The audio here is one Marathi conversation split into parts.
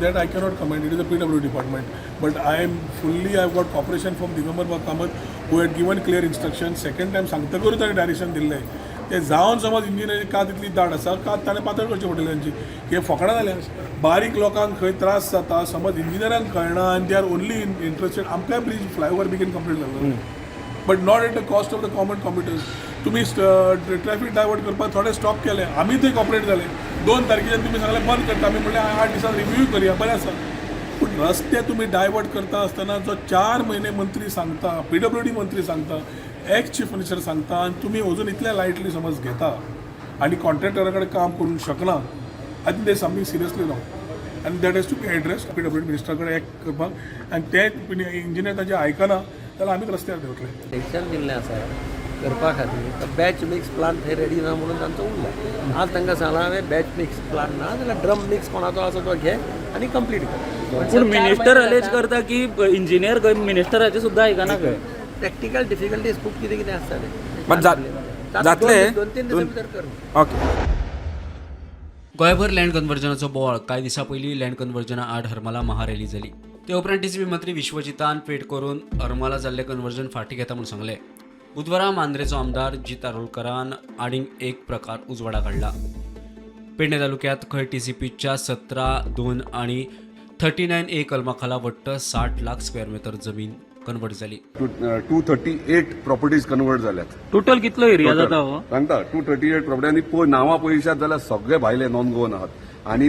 that I cannot comment. It is a PW department. But I've got cooperation from Digambar Kamath, who had given clear instructions. Second time सांगतकरूच ताणें डायरेक्शन दिल्लें ते जावन समज इंजिनियरींग का तितली दाट आसा का ताणें पातळ करचें पडटलें तांची हे फकाणां जालें बारीक लोकांक खंय त्रास जाता समज इंजिनियरांक कळना आनी दे आर ओनली इंटरेस्टेड आमकांय ब्रिज फ्लायओवर बेगीन कंप्लीट जालो but not at the cost of the common computers तुम्ही ट्रॅफिक डायवर्ट करपाक थोडे स्टॉप केले आमी थंय कॉपरेट जाले 2 तारखेच्यान तुम्ही सांगले बंद करता आमी म्हणलें 8 दिसांनी रिव्यू करया बरें आसा पूण रस्ते तुम्ही डायवर्ट करता आसतना जो 4 म्हयने मंत्री सांगता PWD मंत्री सांगता एक्स चीफ मिनिस्टर सांगता आनी तुमी अजून इतल्या लायटली समज घेता आनी कॉन्ट्रॅक्टरा कडेन काम करूंक शकना I think there something seriously wrong आनी that has to be address PWD मिनिस्टरा कडेन एक्ट करपाक आनी ते इंजिनियर ताजें आयकना जाल्यार आमीच रस्त्यार देंवतले टेन्शन दिल्लें आसा करपा खातीर बॅच मिक्स प्लांट थंय रेडी ना म्हणून तांचो उरला आज तांकां सांगलां हांवें बॅच मिक्स प्लांट ना जाल्यार ड्रम मिक्स कोणाचो आसा तो घे आनी कंप्लीट कर पूण मिनिस्टर अलेज करता की इंजिनियर मिनिस्टराचे सुद्दां आयकना खंय प्रॅक्टिकल डिफिकल्टीज खूब कितें कितें आसताले जातले 2-3 दिसां भितर कर ओके गोंयभर लँड कन्वर्जनाचो बोवाळ कांय दिसां पयलीं लँड कन्वर्जना आड हरमला महारॅली जाली ते उपरांत TCP मंत्री विश्वजितान ट्वीट करून हरमला जाल्लें कन्वर्जन फाटीं घेता म्हूण सांगलें बुधवारा मांद्रेचो आमदार जित आरोलकरान आनीक एक प्रकार उजवाडाक हाडला पेडणे तालुक्यांत खंय TCPच्या 17(2) आनी 39A कलमा खाला वट्ट 60 लाख स्क्वेअर मीटर जमीन कन्वर्ट जाली 238 प्रॉपर्टीज कन्वर्ट जाल्यात टोटल कितलो एरिया जाता हो सांगता 238 प्रॉपर्टी आनी नांवां पळयशात जाल्यार सगळे भायले नॉन गोवन आहात आनी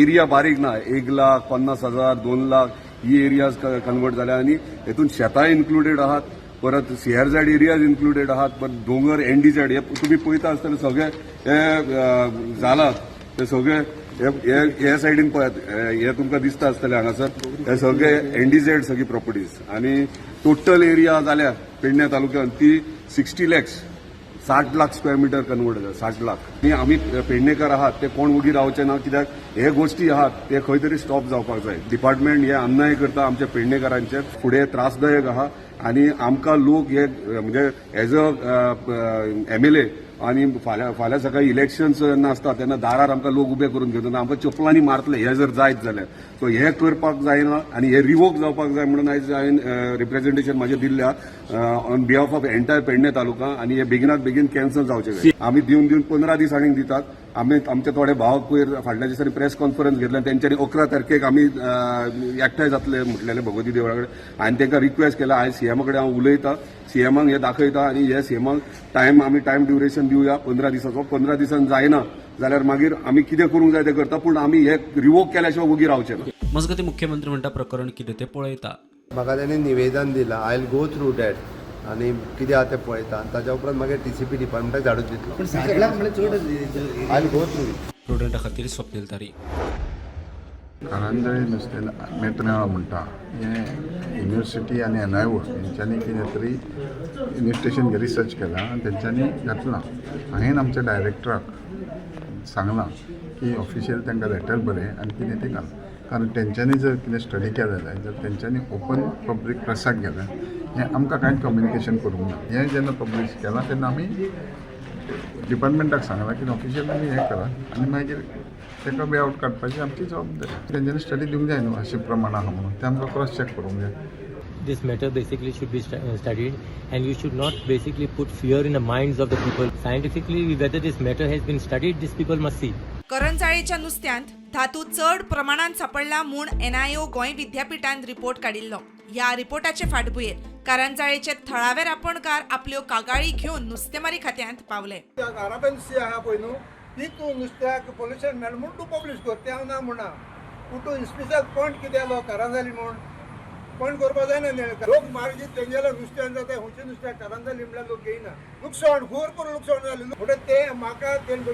एरिया बारीक ना 1,50,000 2 लाख ही एरियाज कन्वर्ट जाल्या आनी हेतून शेतांय इन्क्लुडेड आहात परत CRZ एरियाज इन्क्लुडेड आहात परत दोंगर NDZ हे तुम्ही पळयता आसतना सगळे हे जालात ते सगळे हे सायडीन पळयात हे तुमकां दिसता आसतलें हांगासर हे सगळे NDZ सगळी प्रॉपर्टीज आनी टोटल एरिया जाल्या पेडणे तालुक्यांत ती 60 lakhs 60 lakh square metre convert जाता 60 लाख आनी आमी पेडणेकार आहात ते कोण उगी रावचे ना कित्याक हे गोश्टी आहात ते खंय तरी स्टॉप जावपाक जाय डिपार्टमेंट हे अन्याय करता आमच्या पेडणेकारांचे फुडें त्रासदायक आहा आनी आमकां लोक हे म्हणजे एज अ MLA आनी फाल्यां सकाळी इलेक्शन्स जेन्ना आसता तेन्ना दारार आमकां लोक उबे करून घेतना आमकां चपलांनी मारतले हे जर जायत जाल्यार सो हे करपाक जायना आनी हे रिवोक जावपाक जाय म्हणून आयज हांवें रिप्रेझेंटेशन म्हाजें दिल्ल्या on behalf of entire Pernem taluka आनी हे बेगिनात बेगीन कॅन्सल जावचें जाय आमी दिवन 15 दीस आनीक दितात आमी आमचे थोडे भावाक पयर फाटल्या दिसांनी प्रेस कॉन्फरन्स घेतली तेंच्यांनी 11 तारखेक आमी एकठांय जातले म्हटलेले भगवती देवळा कडेन हांवें तांकां रिक्वेस्ट केला आयज CM कडेन हांव उलयतां CMाक हे दाखयता आनी हे CMाक आमी टायम ड्युरेशन दिवया 15 दिसाचो 15 दिसान जायना जाल्यार मागीर आमी कितें करूंक जाय तें करता पूण आमी हे रिवोक केल्या शिवाय उगी रावचे ना मजगतीं मुख्यमंत्री म्हणटा प्रकरण कितें तें पळयता म्हाका तेणी निवेदन दिलां I will go through that आनी कितें आहा तें पळयता आनी ताच्या उपरांत मागीर TCP डिपार्टमेंटाक धाडून दितलो आय विल गो थ्रू स्टुडंटा खातीर स्वप्नील तारी कारांजळे नुस्तें मेळटा म्हणटा हे युनिवर्सिटी आनी NIO हेंच्यांनी कितें तरी इन्व्हेस्टिगेशन रिसर्च केलां आनी तेंच्यांनी घातलां हांवें आमच्या डायरेक्टराक सांगलां की ऑफिशियल तांकां लेटर बरें आनी कितें तें घाल कारण तेंच्यांनी जर कितें स्टडी केलें जाय जर तेंच्यांनी ओपन पब्लीक प्रेसाक गेलें हें आमकां कांयच कम्युनिकेशन करूंक ना हें जेन्ना पब्लीश केलां तेन्ना आमी डिपार्टमेंटाक सांगलां की ऑफिशियल आमी हें करा आनी मागीर ताका वे आवट काडपाची आमची जबाबदारी तेंच्यांनी स्टडी दिवंक जाय न्हू अशें प्रमाण आहा म्हणून तें आमकां क्रॉस चॅक करूंक जाय This matter basically should be studied and you should not basically put fear in the minds of the people. Scientifically, whether this matter has been studied, these people must see. करंजाळेच्या नुस्त्यांत धातू चड प्रमाणात सापडला म्हूण NIO गोंय विद्यापीठान रिपोर्ट काडिल्लो ह्या रिपोर्टाचे फाटभुंयेर करंजाळेचे थळावे रापणकार आपल्यो कागाळी घेवन नुस्तेमारी खात्यांत पावले नुस्तें आहा पळय न्हू ती तूं नुस्त्याक पोल्युशन मेळ्ळें म्हूण तूं पब्लीश कर तें हांव ना म्हणा पूण तूं इन्स्पिसाक पॉयंट कितें आलो करंजाली म्हूण पॉयंट करपाक जायना लोक मार्जीत तेंगेलो नुस्त्यान जाता हुंचे नुस्त्याक करंजाली म्हळ्यार लोक घेयना लुकसाण भरपूर लुकसाण जालें फुडें तें म्हाका तें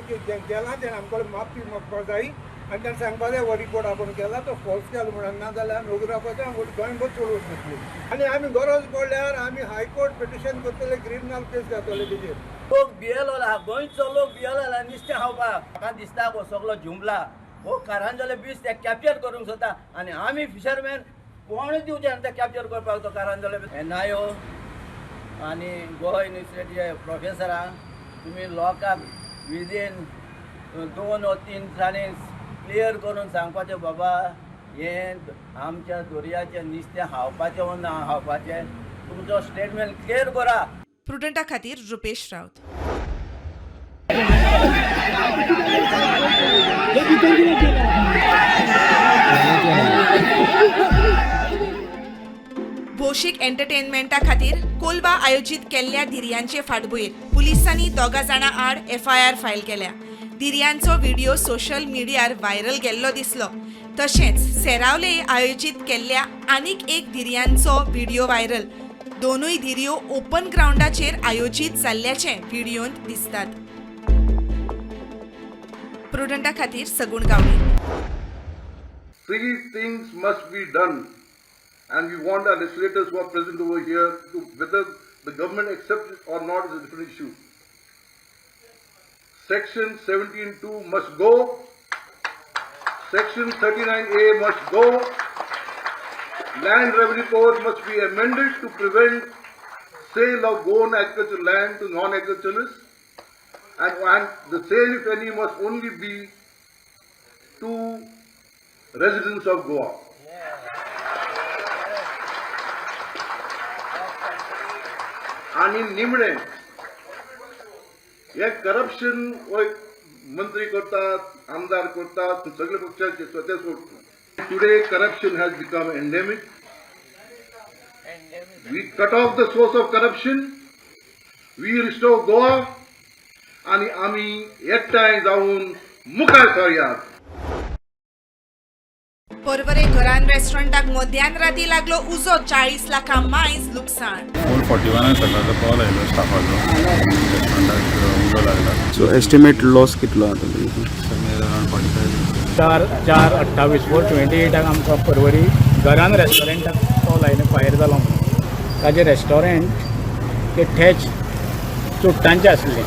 गेलां तें आमकां माफी मागपाक जाय आनी तेणें सांगपाक जाय हो रिपोर्ट आपूण केला तो फॉल्स केलो म्हणून ना जाल्यार आमी वगून रावपाचें आमी गोंयभर चलोवंक नासली आनी आमी गरज पडल्यार आमी हायकोर्ट पिटिशन करतले क्रिमिनल केस घातले तेजेर लोक भियेलो गोंयचो लोक भियेलो नुस्तें खावपाक म्हाका दिसता हो सगळो जुमला हो कारांजले बीच ते कॅप्चर करूंक सोदता आनी आमी फिशरमॅन कोण दिवचे आनी ते कॅप्चर करपाक तो कारांजले NIO आनी गोवा युनिवर्सिटीचे प्रोफेसरां तुमी लोकांक विदीन 2 or 3 दिसांनी क्लियर करून सांगपाचें बाबा हें आमच्या दर्याचें नुस्तें खावपाचें वा ना खावपाचें तुमचो स्टेटमेंट क्लियर करा. प्रुडंटा खातीर रुपेश रावत. भौशीक एंटरटेनमेंटा खातीर कोलबा आयोजीत केल्ल्या धिरयांचे फाटभुंयेर पुलिसांनी दोगा जाणां आड FIR फायल केल्या. धिरयांचो व्हिडिओ सोशल मिडियार व्हायरल गेल्लो दिसलो. तशेंच सेरावले आयोजीत केल्ल्या आनीक एक धिरयांचो व्हिडिओ व्हायरल. दोनूय धिरयो ओपन ग्राउंडाचेर आयोजीत जाल्ल्याचे व्हिडिओंत दिसतात. प्रुडंटा खातीर सगुण Gawade. Three things must be done, and we want our legislators who are present over here to, whether the government accepts it or not is a different issue. Section 17(2) must go. Section 39A must go. Land Revenue Code must be amended to prevent sale of own agricultural land to non-agriculturalists, and the sale, if any, must only be to residents of Goa. आणि निमणे हे करप्शन मंत्री करतात, आमदार करतात, सगळे पक्षाचे स्वतः सोडतात. Today corruption has become endemic. We cut off the source of corruption. We restore Goa. आणि आम्ही एकठांय जाऊन मुखार सरूयात. पर्वरे घरान रेस्टॉरंटाक मध्यान राती लागलो उजो. 40 लाखां मायज लुकसाण. 41 सकाळचो कॉल आयलो स्टाफाचो रेस्टॉरंटाक उजो लागला. सो एस्टिमेट लॉस कितलो आता अरावंड 45. 4/28 आमकां पर्वरी घरान रेस्टॉरंटाक कॉल आयलो फायर जालो म्हणून. ताजें रेस्टॉरंट ते ठेच चुट्टांचें आसलें.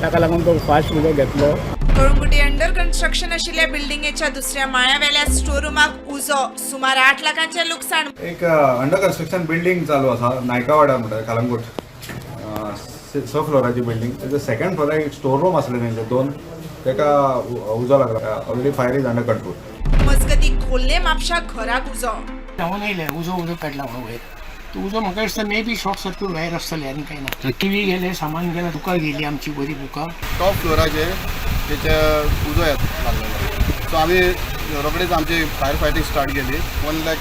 ताका लागून तो फास्ट उजो घेतलो. कळंगुटी अंडर कन्स्ट्रक्शन आशिल्ल्या बिल्डिंगेच्या दुसऱ्या माळ्यावेल्या स्टोर रूमाक उजो. सुमार 8 लाखांचे लुकसाण. एक अंडर कन्स्ट्रक्शन बिल्डिंग चालू आसा नायकावाडा म्हणटा कलंगूट. 6 फ्लोराची बिल्डिंग. तेजो सेकंड फ्लोराक एक स्टोर रूम आसले तेंचे 2 तेका उजो लागला. Already fire is under control. मजगती खोल्ले म्हापशा घराक उजो. धांवन येयले उजो पेटला म्हणून वयर. तो उजो म्हाका दिसता मे बी शॉर्ट सर्क्यूट भायर आसतलें आनी कांय ना. टीव्ही गेले, सामान गेलें, दुकां गेली आमची बरी बुकां. टॉप फ्लोराचेर तेचे उजो लागलेलो. सो आमी रोखडेच आमची फायर फायटींग स्टार्ट केली. 1 लाख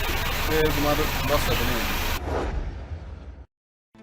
ते सुमार लॉस जातलें.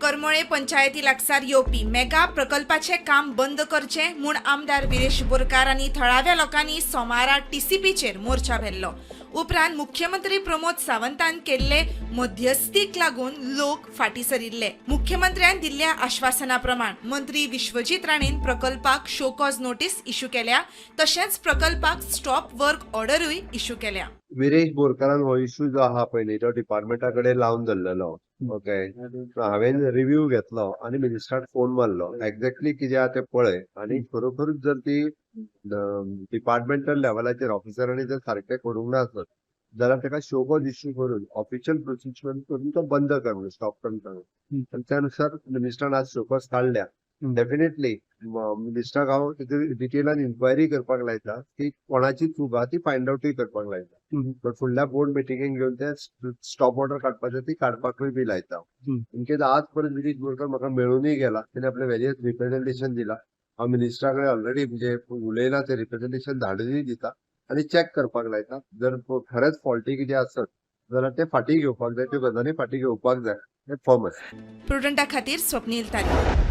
करमळे पंचायती लागसार येवपी मेगा प्रकल्पाचे काम बंद करचे म्हूण आमदार विरेश बोरकार आनी थळाव्या लोकांनी सोमारा TCPचेर मोर्चा भेल्लो. उपरांत मुख्यमंत्री प्रमोद सावंतान केल्ले मध्यस्थीक लागून लोक फाटीं सरिल्ले. मुख्यमंत्र्यान दिल्ल्या आश्वासना प्रमाण मंत्री विश्वजीत राणेन प्रकल्पाक शो कॉज नोटीस इश्यू केल्या. तशेंच प्रकल्पाक स्टॉप वर्क ऑर्डरूय इश्यू केल्या. विरेश बोरकारान हो इश्यू जो आहा पळय तो डिपार्टमेंटा कडेन लावन धरलेलो. ओके, हांवेन रिव्ह्यू घेतलो आनी मिनिस्टराक फोन मारलो. एक्झॅक्टली कितें आहा तें पळय. आनी खरोखरूच जर ती डिपार्टमेंटल लेवलाचेर ऑफिसरांनी जर सारकें करूंक ना आसत जाल्यार ताका शो कॉज इश्यू करून ऑफिशियल प्रोसिजर करून तो बंद कर स्टॉप करता. त्यानुसार मिनिस्टरान आज शो कॉज काडल्या. डेफिनेटली मिनिस्टराक हांव डिटेलान इन्क्वायरी करपाक लायता की कोणाची चूक आहा ती फायंड आवटूय करपाक लायता. बट फुडल्या बोर्ड मिटिंगेक घेवन ते स्टॉप ऑर्डर काडपाचे ती काडपाकूय बी लायता. इनकेस आज परत विरेश बोरकार म्हाका मेळूनय गेला. तेणे आपले वेरियस रिप्रेझेंटेशन दिला. हांव मिनिस्टरा कडेन ऑलरेडी म्हणजे उलयला ते रिप्रेझेंटेशन धाडूनय दिता आनी चॅक करपाक लायता. जर खरेंच फॉल्टी कितें आसत जाल्यार ते फाटीं घेवपाक जाय. त्यो गजाली फाटीं घेवपाक जाय. हे फॉर्मस. प्रुडंटा खातीर स्वप्नील तारी.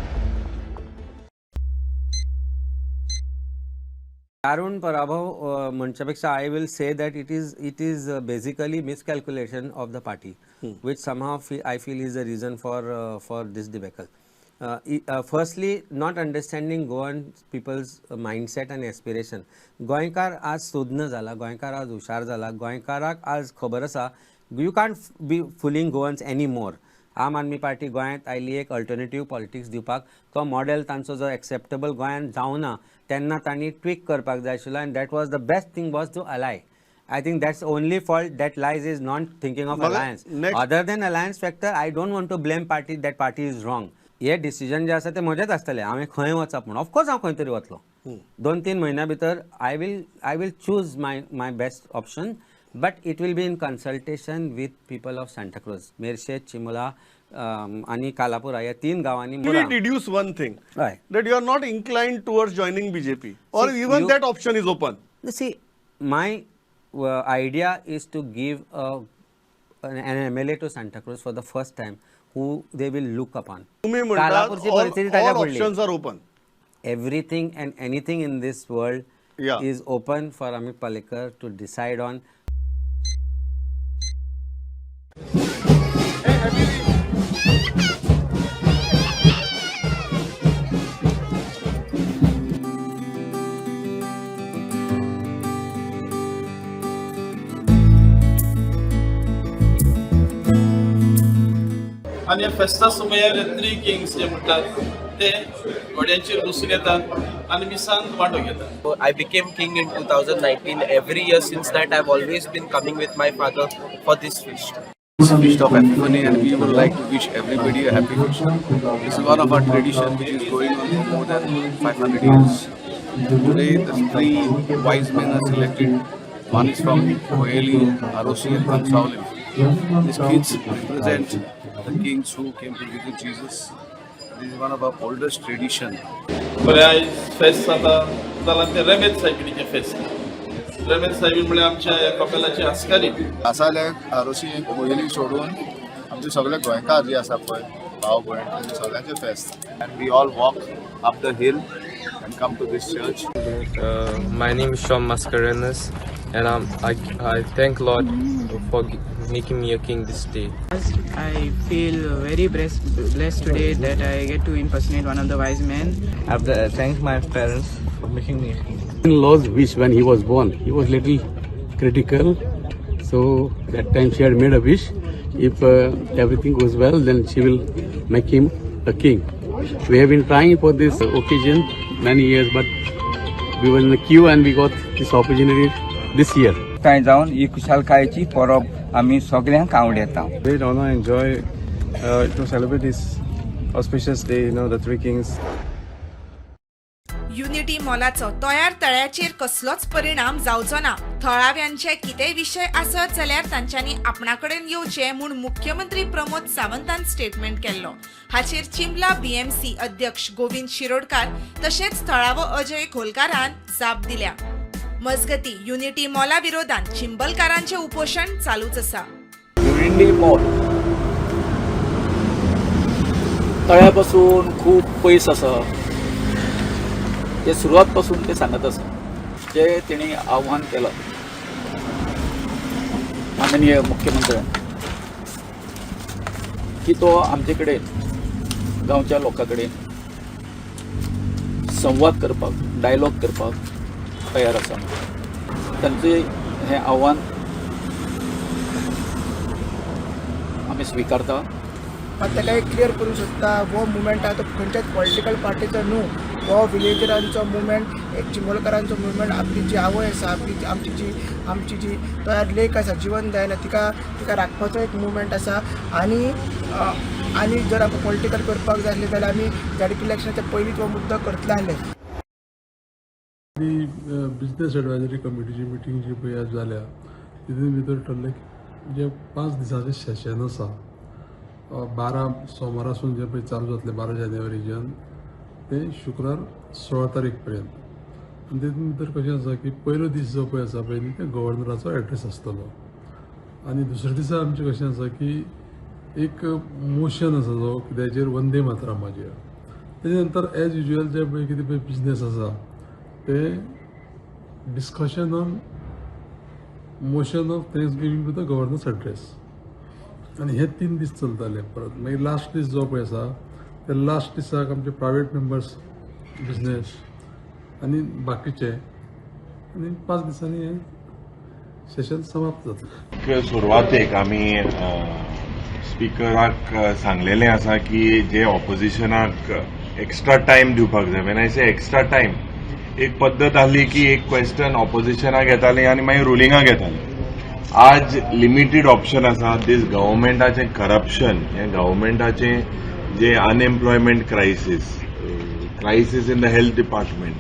Arun Parabhav Manchapeksha, I will say that it is basically miscalculation of the party, which somehow I feel is the reason for this debacle. Firstly, not understanding Goan people's mindset and aspiration. गोंयकार आज सोदन जाला, गोंयकार आज हुशार जाला, गोंयकाराक आज खबर आसा you can't be fooling Goans anymore. आम आदमी पार्टी गोंयांत आयली एक अल्टरनेटीव पॉलिटिक्स दिवपाक. तो मॉडेल तांचो जो एक्सेप्टेबल गोंयांत जावना तेन्ना तांणी ट्वीक करपाक जाय आशिल्लो and that was the best thing was to allay. I think that's only fault that lies is not thinking of alliance. Other than alliance factor, I don't want to blame party that party is wrong. हे डिसिजन जे आसा ते म्हजेच आसतले. हांवें खंय वचप म्हणून ऑफकोर्स हांव खंय तरी वतलो. 2-3 महिन्या भितर I will choose my best option, but it will be in consultation with people of Santacruz, Merces, चिमोला आणि कालापुरा या 3 गावांनी deduce one thing, Right. that you are not inclined towards joining BJP, or even that option is open. See, my idea is to give an MLA to Santa Cruz for the first time who they will look upon. तुम्ही म्हणतात कालापूरची परिस्थिती ताज्या all पडली. options are open. Everything and anything in this world Yeah. is open for Amit Palekar to decide on. आणि या फेस्ता सुमार 3 किंग्स जे म्हणतात ते घोड्यांचेर बसून येतात आणि मिसांत वांटो घेतात. I became king in 2019. Every year since that, I've always been coming with my father for this feast. It's a feast of Epiphany, and we would like to wish everybody a happy feast. This is one of our tradition which is going on for more than 500 years. Today, the 3 wise men are selected. One is from Koeli, Arosi, and Kansauli. These kids represent the kings who came to visit Jesus. This is one of our oldest tradition. बरे आयज फेस्त जाता जाल्यार ते रेमेत सायबिणीचे फेस्त. रेमेत सायबीण म्हळ्यार आमच्या कपेलाची आस्कारी. आसाल्याक आरोसी कोयली सोडून आमचे सगळे गोंयकार जे आसा पळय भाव भयण तांचे सगळ्यांचे फेस्त. And we all walk up the hill and come to this church. My name is Sean Mascarenas, and I thank Lord for making me a king this day. I feel very blessed today that I get to impersonate one of the wise men. I have to thank my parents for making me a king. In-laws wish when he was born, he was little critical, so that time she had made a wish. If everything goes well, then she will make him a king. We have been trying for this occasion many years, but we were in the queue and we got this opportunity this year. थंय जावन ही खुशालकायेची परब आमी सगळ्यांक आवडटा. We don't enjoy to celebrate this auspicious day, the 3 kings. Unity मॉलाचो तयार तळ्याचेर कसलोच परिणाम जावचो ना. थळाव्यांचे कितेंय विशय आसत जाल्यार तांच्यांनी आपणा कडेन येवचे म्हूण मुख्यमंत्री प्रमोद सावंतान स्टेटमेंट केल्लो. हाचेर चिंबला BMC अध्यक्ष गोविंद शिरोडकार तशेंच थळावो अजय खोलकारान जाप दिल्या. मजगती युनिटी मॉला विरोधात चिंबलकारांचे उपोषण चालूच आसा. युनिटी मॉल तळ्यापासून खूप पयस आसा. ते सुरवात पासून ते सांगत आसा जे तेणी आव्हान केलं माननीय मुख्यमंत्र्यान की तो आमचे कडेन गांवच्या लोकां कडेन संवाद करपाक डायलॉग करपाक तयार आसा. तांचे हें आव्हान आमी स्विकारता. ताका एक क्लियर करूंक सोदता हो मुवमेंट आहा तो खंयच्याच पॉलिटिकल पार्टीचो न्हू. हो विलेजरांचो मुवमेंट, एक चिंबोलकारांचो मुवमेंट. आपली जी आवय आसा, आमची जी तयार लेक आसा जीवन दायना तिका राखपाचो एक मुवमेंट आसा. आनी जर आमकां पॉलिटिकल करपाक जाय आसलें जाल्यार आमी झाडपी इलेक्शनाच्या पयलींच हो मुद्दो करतले आहले. बिजनेस एडवायजरी कमिटीची मिटींग जी पळय आज जाल्या तितून भितर ठरलें जे 5 दिसांचें सेशन आसा 12 सोमारासून जे पळय चालू जातलें 12 जानेवारीच्यान ते शुक्रार 16 तारीख पर्यंत. आनी तितून भितर कशें आसा की पयलो दीस जो पळय आसा पळय न्ही ते गव्हर्नराचो एड्रेस आसतलो. आनी दुसरे दिसा आमचें कशें आसा की एक मोशन आसा जो कित्याचेर वंदे मातरमाचेर. तेजे नंतर एज युजल जे पळय कितें पळय बिजनेस आसा ते discussion on motion of thanks giving to the governor's address. आनी हे 3 दीस चलताले. परत मागीर लास्ट दीस जो पळय आसा ते लास्ट दिसाक आमचे प्रायवेट मेंबर्स बिजनेस आनी बाकीचे आनी 5 दिसांनी हे सेशन समाप्त जातलें. सुरवातेक आमी स्पिकराक सांगलेलें आसा की जे ऑपोजिशनाक एक्स्ट्रा टायम दिवपाक जाय. When I say extra time एक पद्दत आहली की एक क्वेश्चन ऑपोजिशनाक येतालें आनी मागीर रुलिंगाक येतालें. आज लिमिटेड ऑप्शन आसा. दीस गव्हर्मेंटाचें करप्शन, हें गव्हर्मेंटाचें जे unemployment crisis in the health department,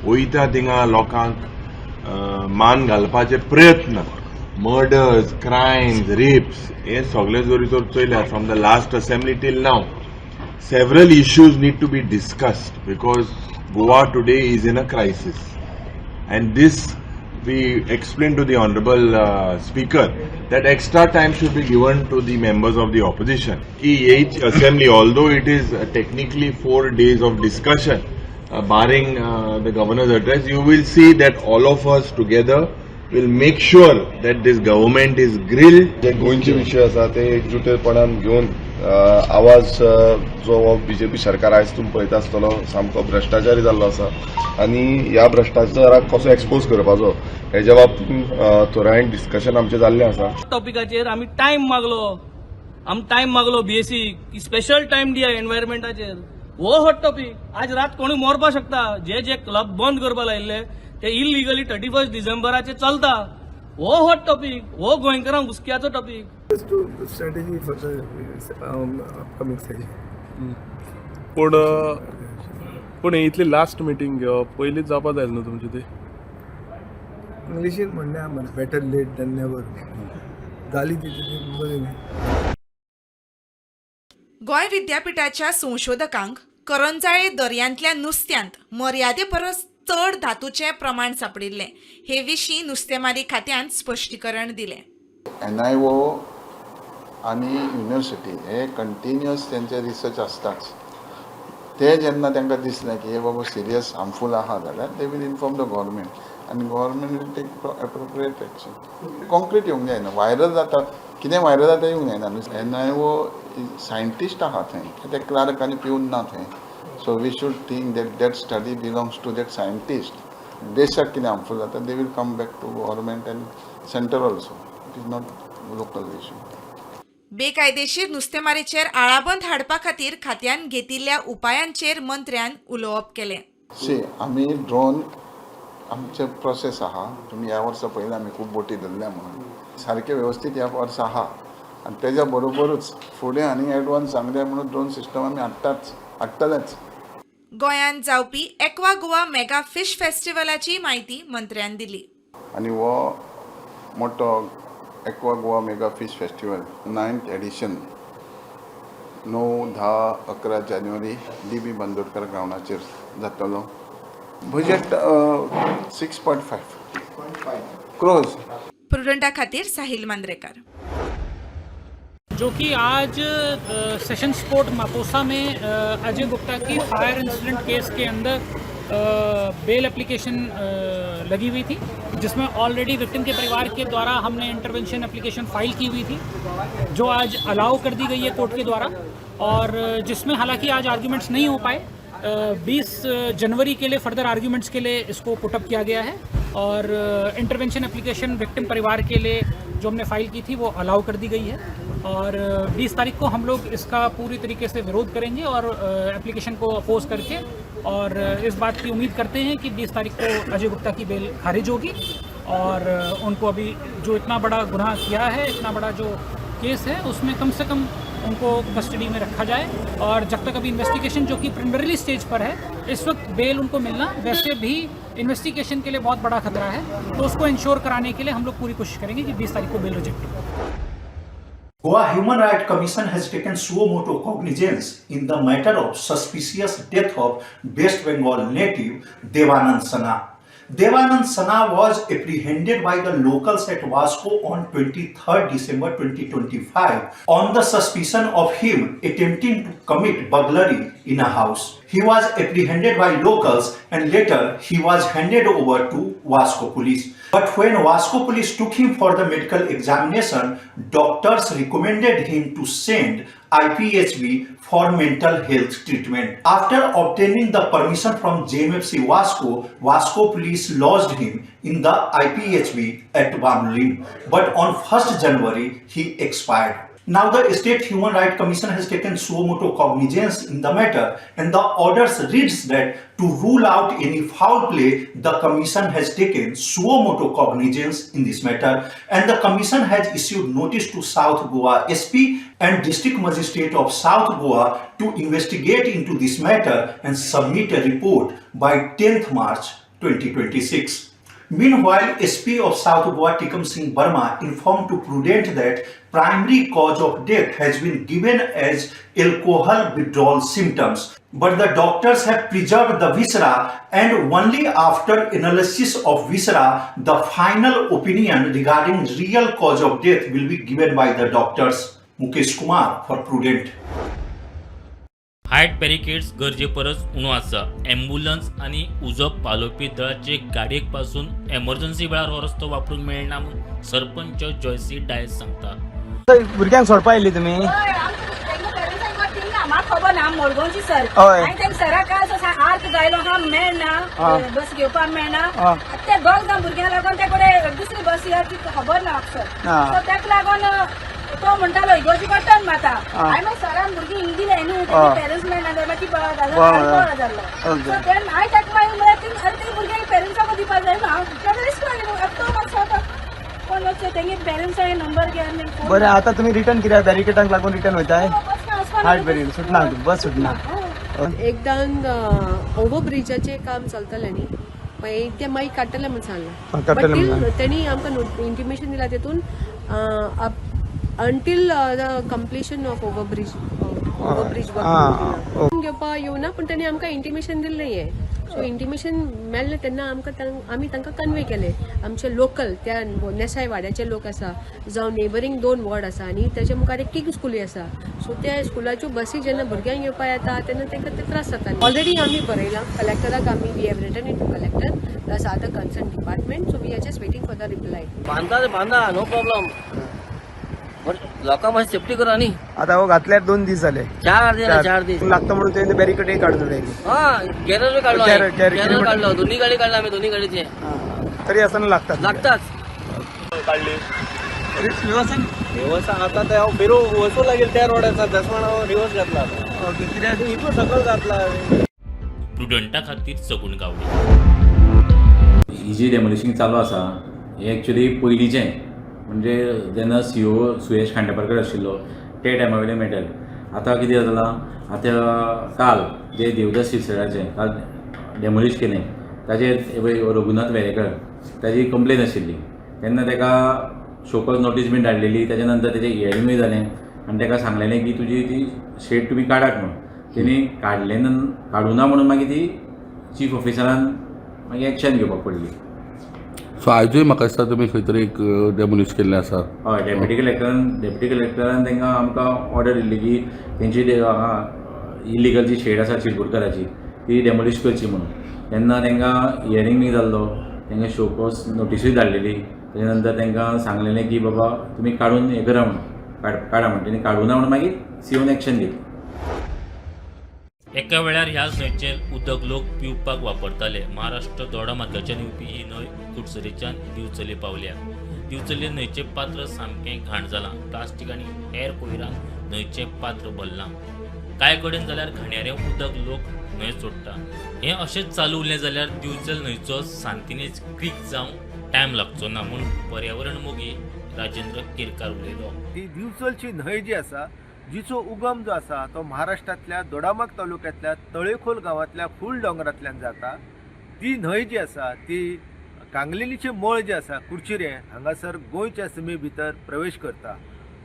वयता थिंगा लोकांक मान घालपाचे प्रयत्न, मर्डर्स, क्रायम्स, रेप्स, हे सगळे जरी तर चयल्यार from the last assembly till नाव several issues need to be discussed because Goa today is in a crisis, and this we explained to the honorable speaker that extra time should be given to the members of the opposition. Each assembly, although it is technically 4 days of discussion, barring the governor's address, you will see that all of us together will make sure that this government is grilled. जे गोंयचे विशय आसा ते एकजुटपणान घेवन आवाज जो बीजेपी सरकार आयज तुम्ही पळयता आसतलो सामको भ्रष्टाचारी जाल्लो आसा आनी ह्या भ्रष्टाचाराक कसो एक्सपोज करपाचो हेच्या बाबतींत थोड्यां डिस्कशन आमचें जाल्लें आसा. टॉपिकाचेर आमी टायम मागलो बीएससी की स्पेशल टायम दिया एनवायरमेंटाचेर. हो हॉट टॉपिक. आज रात कोणी मरपाक शकता. जे क्लब बंद करपाक लायिल्ले ते इलिगली 31 डिसेंबराचे चलता. हो हॉट टॉपिक. हो गोंयकारांक हुस्क्याचो topic. Strategy for upcoming stage. पूण इतली लास्ट मिटींग पयलींच जावपा जाय न्हू तुमचे ते. इंग्लिशीन म्हणल्या बेटर लेट दॅन नेवर. जाली ती बरें. गोंय विद्यापीठाच्या संशोधकांक करंजाळे दर्यांतल्या नुस्त्यांत मर्यादे परस चड धातूचें प्रमाण सापडिल्लें. हे विशीं नुस्तेमारी खात्यान स्पश्टीकरण दिलें. NIO आनी युनिवर्सिटी हे कंटिन्युअस तेंचे रिसर्च आसताच. ते जेन्ना तांकां दिसलें की हे बाबा सिरियस हार्मफूल आहा जाल्यार they will inform the government आनी government will take appropriate action. Concrete येवंक जायना. व्हायरल जाता कितें व्हायरल जाता येवंक जायना. NIO सायंटिस्ट आहा थंय. ते क्लार्क आनी पिवन ना थंय. So we should think that that study belongs to that scientist. देशाक कितें हार्मफूल जाता they will come back to government and center also. It is not local issue. बेकायदेशीर नुस्तेमारीचेर आळाबंद हाडपा खातीर खात्यान घेतिल्ल्या उपायांचेर मंत्र्यान उलोवप केलें. आमी ड्रोन आमचे प्रोसेस आहा. तुमी ह्या वर्सा पयलीं आमी खूब बोटी धरल्या म्हणून सारकें वेवस्थीत ह्या वर्सा आहा आनी तेज्या बरोबरूच फुडें आनी एडवान्स सांगले म्हणून ड्रोन सिस्टम आमी हाडटलेच. गोंयांत जावपी एक्वा गोवा मेगा फिश फेस्टिवलाची माहिती मंत्र्यान दिली. आनी हो मोठो aqua Goa mega fish festival 9th edition 9, 10, 11 जानेवारी DB बांदोडकर ग्रावंडाचेर जातलो. Budget 6.5 crows. प्रुडंटा खातीर साहिल मांद्रेकर. जो कि आज सेशंस कोर्ट मापोसा में अजय गुप्ता की फायर इंसिडेंट केस के अंदर बेल एप्लीकेशन लगी हुई थी, जिसमें ऑलरेडी विक्टिम के परिवार के द्वारा हमने इंटरवेंशन एप्लीकेशन फाइल की हुई थी, जो आज अलाउ कर दी गई है कोर्ट के द्वारा, और जिसमें हालांकि आज आर्ग्यूमेंट्स नहीं हो पाए. 20 जनवरी के लिए फर्दर आर्ग्यूमेंट्स के लिए इसको पुटअप किया गया है, और इंटरवेंशन एप्लीकेशन विक्टिम परिवार के लिए जो हमने फाइल की थी वो अलाउ कर दी गई है. और 20 तारीख को हम लोग इसका पूरी तरीके से विरोध करेंगे और एप्लीकेशन को अपोज करके, और इस बात की उम्मीद करते हैं कि 20 तारीख को अजय गुप्ता की बेल खारिज होगी और उनको अभी जो इतना बड़ा गुनाह किया है, इतना बड़ा जो केस है, उसमें कम से कम उनको कस्टडी में रखा जाए. और जब तक अभी इन्वेस्टिगेशन जो कि प्रिलिमिनरी स्टेज पर है, इस वक्त बेल उनको मिलना वैसे भी इन्वेस्टिगेशन के लिए बहुत बड़ा खतरा है, तो उसको इंश्योर कराने के लिए हम लोग पूरी कोशिश करेंगे कि 20 तारीख को बेल रिजेक्ट हो. Goa Human Rights Commission has taken suo motu cognizance in the matter of suspicious death of West Bengal native Devanand Sana. Devanand Sana was apprehended by the locals at Vasco on 23rd December 2025 on the suspicion of him attempting to commit burglary in a house. He was apprehended by locals and later he was handed over to Vasco police. But when Vasco police took him for the medical examination, doctors recommended him to send IPHB for mental health treatment. After obtaining the permission from JMFC Vasco, Vasco police lodged him in the IPHB at Bamlim. But on 1st January, he expired. Now the State Human Rights Commission has taken suo motu cognizance in the matter, and the orders reads that to rule out any foul play, the Commission has taken suo motu cognizance in this matter, and the Commission has issued notice to South Goa SP and District Magistrate of South Goa to investigate into this matter and submit a report by 10th March 2026. Meanwhile, SP of South Goa Tikam Singh Burma informed to Prudent that primary cause of death has been given as alcohol withdrawal symptoms. But the doctors have preserved the viscera, and only after analysis of viscera, the final opinion regarding real cause of death will be given by the doctors. Mukesh Kumar for Prudent. Height barricades गरजे परस उणो आसा. ॲम्ब्युलन्स आनी उजो पालोवपी दळाचे गाडयेक पासून एमर्जन्सी वेळार हो रस्तो वापरूंक मेळना म्हूण सरपंच जॉयसी डायस सांगता. भुरग्यांक सोडपा येयली तुमी? म्हाका खबर ना, मडगांवची सर. आनी तेंका सरा काल आर्क जायलो आहा मेळना, बस घेवपाक मेळना. ते दोन भुरग्यांक लागून ते कडेन दुसरी बस या ती खबर ना म्हाका सर. सो तेका लागून तो म्हणटालो इगोजी पडटा माता. हांवें मागीर सरान भुरगीं हिंग दिलें न्हू, पेरंट्स मेळना जाल्यार मागीर जाल्लो. सो तेन्ना हांवें ताका मागीर म्हळ्यार आरे ते भुरग्यांक पेरंट्साक दिवपाक जाय ना. हांव ताका रिस्क लागलो. तो म्हाका सांगता कोण वचचे तेंगे पेरंट्सांचे नंबर घे. बरें, आतां तुमी रिटर्न कित्याक बॅरिकेडांक लागून रिटर्न वयताय? हायट बॅरिकेड सुटना, बस सुटना. एकदां ओवर ब्रिजाचें काम चलतलें न्ही, मागीर ते मागीर काडटले म्हूण सांगलां. तेणी आमकां इंटिमेशन दिला तेतून until the completion of overbridge work घेवपा येवना, पूण तेणी आमकां इंटिमेशन दिल्लें हें. सो इंटिमेशन मेळ्ळें तेन्ना आमी तांकां कन्वे केलें. आमचे लोकल त्या नेसाय वाड्याचे लोक आसा, जावं नेबरींग 2 वॉर्ड आसा आनी तेच्या मुखार एक किंग स्कूलूय आसा. सो त्या स्कुलाच्यो बसी जेन्ना भुरग्यांक येवपा येता तेन्ना तांकां ते त्रास जाता. ऑलरेडी आमी बरयलां कलेक्टराक, आमी we have written it to collector plus other concern department. So we are just waiting for the reply. बांदा नो प्रॉब्लम, लोकांक मातशी सेफ्टी करा न्ही. आतां हो घातल्यार 2 दीस जाले. 4 दीस लागता म्हणून ते बॅरिकेडूय काडून उडयली. गॅरेज काडलो, दोन्ही गाडी काडला आमी, दोन्ही गाडीचे. तरी आसतना लागतात काढली रिवर्स. आता ते हांव बेरो वचूंक लागेल त्या रोडाचा, दसवण हांव रिवर्स घातला. कित्याक इतलो सकल घातला. प्रुडंटा खातीर सगूण गावली. ही जी डेमोलिशिंग चालू आसा हें एक्चुली पयलींचें, म्हणजे जेन्ना CEO सुयेश खांडेपारकर आशिल्लो ते टायमा वयलें मॅटर. आतां कितें जालां, आतां काल जे देवदास शिरसैलाचें काल डेमोलिश केलें ताचेर रघुनाथ वेरेकर ताजी कंप्लेन आशिल्ली. तेन्ना ताका शोकॉज नोटीस बीन धाडलेली. ताच्या नंतर तेजें हियरींगूय जालें आनी ताका सांगलेलें की तुजी ती शेड तुमी काडात म्हणून. तेणी काडूना म्हणून मागीर ती चीफ ऑफिसरान मागीर एक्शन घेवपाक पडली. सो आयजूय म्हाका दिसता तुमी खंय तरी एक डेमोलिश केल्लें आसा. हय, डेप्युटी कलेक्टरान तांकां आमकां ऑर्डर दिल्ली की तेंची इलिगल जी शेड आसा चिरपुरकराची ती डेमोलिश करची म्हणून. तेन्ना तांकां हियरींग बी जाल्लो, तांकां शोकॉज नोटीसूय धाडलेली. तेच्या नंतर तांकां सांगलेलें की बाबा तुमी काडून हें करा म्हणून, काडा म्हणून. तेणी काडूना म्हणून मागीर COन एक्शन दिली. एका वेळार ह्याच न्हंयचेर उदक लोक पिवपाक वापरताले. महाराष्ट्र दोडा मार्गाच्यान येवपी ही न्हंय कुडचरेच्यान दिवचले पावल्या. दिवचले न्हंयचें पात्र सामकें घाण जालां. प्लास्टीक आनी हेर कोयरान न्हंयचें पात्र भरलां. कांय कडेन जाल्यार घाणयारें उदक लोक न्हंय सोडटा. हें अशेंच चालू उरलें जाल्यार दिवचल न्हंयचो सांतिनेज क्रीक जावंक टायम लागचो ना म्हूण पर्यावरण मोगी राजेंद्र केरकार उलयलो. ही दिवचलची न्हंय जी आसा, जिचो उगम जो आसा तो महाराष्ट्रांतल्या दोडामार्ग तालुक्यांतल्या तळेखोल गांवांतल्या फूल दोंगरांतल्यान जाता. ती न्हंय जी आसा ती कांगलेलीचे मळ जे आसा कुडचिरे हांगासर गोंयच्या सीमे भितर प्रवेश करता.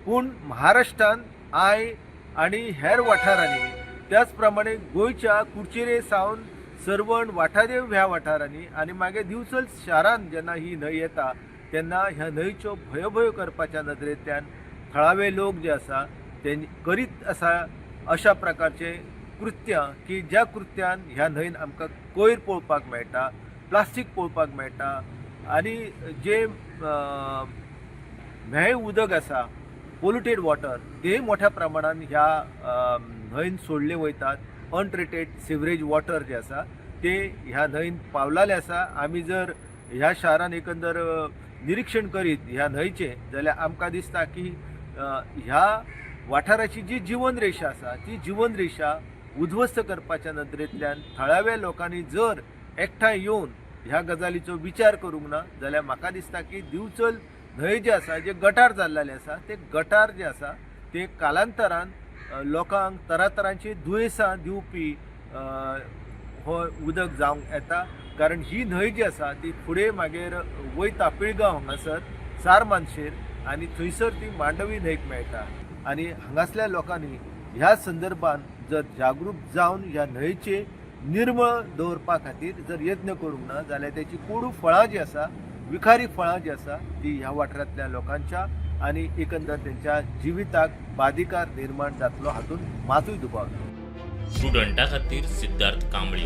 पूण महाराष्ट्रान आय आनी हेर वाठारांनी त्याच प्रमाणे गोंयच्या कुडचिरे सावन सरवण वाठादेव ह्या वाठारांनी आनी मागीर दिवचल शारांत जेन्ना ही न्हंय येता तेन्ना ह्या न्हंयच्यो भयभय करपाच्या नदरेंतल्यान थळावे लोक जे आसा ते करीत आसा अशा प्रकारचे कृत्य की ज्या कृत्यान ह्या न्हंयन आमकां कोयर पळोवपाक मेळटा, प्लास्टीक पळोवपाक मेळटा आनी जे म्हेळ उदक आसा पोल्युटेड वॉटर तेय मोठ्या प्रमाणान ह्या न्हंयन सोडले वयतात. अनट्रिटेड सिवरेज वॉटर जे आसा ते ह्या न्हंयन पावलाले आसा. आमी जर ह्या शारान एकंदर निरीक्षण करीत ह्या न्हंयचे जाल्यार आमकां दिसता की ह्या वाठाराची जी जीवन रेशा आसा ती जीवन रेशा उध्वस्त करपाच्या नदरेंतल्यान थळाव्या लोकांनी जर एकठांय येवन ह्या गजालीचो विचार करूंक ना जाल्यार म्हाका दिसता की दिवचल न्हंय जे आसा जे गटार जाल्लेले आसा ते गटार जे आसा ते कालांतरान लोकांक तरातरांची दुयेंसां दिवपी हो उदक जावंक येता कारण ही न्हंय जी आसा ती फुडें मागीर वयता पिळगांव हांगासर सार मानशेर आनी थंयसर ती मांडवी न्हंयक मेळटा आनी हांगासल्या लोकांनी ह्या संदर्भात जर जागरूक जावन ह्या न्हंयचे निर्मळ दवरपा खातीर जर यत्न करूंक ना जाल्यार त्याची कोडू फळां जी आसा विखारी फळां जी आसा ती ह्या वाठारांतल्या लोकांच्या आनी एकंदर त्यांच्या जिविताक बाधिकार निर्माण जातलो हातून मातूय दुबाव स्टुडंटा खातीर सिद्धार्थ कांबळी.